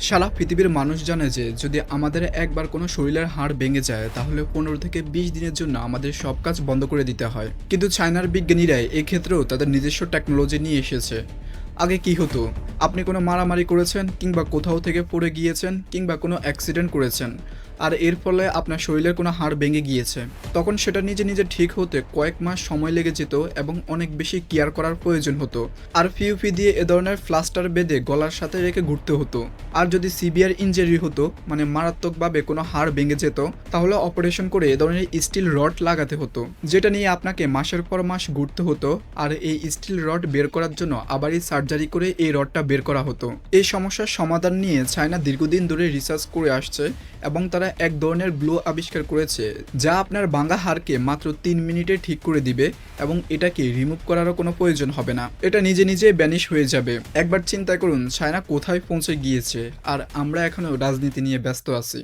সারা পৃথিবীর মানুষ জানে যে যদি আমাদের একবার কোনো শরীরের হাড় ভেঙে যায় তাহলে 15 থেকে 20 দিনের জন্য আমাদের সব কাজ বন্ধ করে দিতে হয়। কিন্তু চায়নার বিজ্ঞানীরাই এক্ষেত্রেও তাদের নিজস্ব টেকনোলজি নিয়ে এসেছে। আগে কি হতো, আপনি কোনো মারামারি করেছেন কিংবা কোথাও থেকে পড়ে গিয়েছেন কিংবা কোনো অ্যাক্সিডেন্ট করেছেন আর এর ফলে আপনার শরীরের কোনো হাড় ভেঙে গিয়েছে, তখন সেটা নিজে নিজে ঠিক হতে কয়েক মাস সময় লেগে যেত এবং অনেক বেশি কেয়ার করার প্রয়োজন হতো। আর পিউপি দিয়ে এ ধরনের প্লাস্টার বেঁধে গলার সাথে রেখে ঘুরতে হতো। আর যদি সিভিয়ার ইনজুরি হতো, মানে মারাত্মকভাবে কোনো হাড় ভেঙে যেত, তাহলে অপারেশন করে এ ধরনের স্টিল রড লাগাতে হতো, যেটা নিয়ে আপনাকে মাসের পর মাস ঘুরতে হতো। আর এই স্টিল রড বের করার জন্য আবারই সার্জারি করে এই রডটা বের করা হতো। এই সমস্যার সমাধান নিয়ে চায়না দীর্ঘদিন ধরে রিসার্চ করে আসছে এবং তারা এক ধরনের গ্লো আবিষ্কার করেছে যা আপনার ভাঙা হাড়কে মাত্র 3 মিনিটে ঠিক করে দিবে এবং এটাকে রিমুভ করারও কোনো প্রয়োজন হবে না। এটা নিজে নিজে ব্যানিশ হয়ে যাবে। একবার চিন্তা করুন চায়না কোথায় পৌঁছে গিয়েছে আর আমরা এখনো রাজনীতি নিয়ে ব্যস্ত আছি।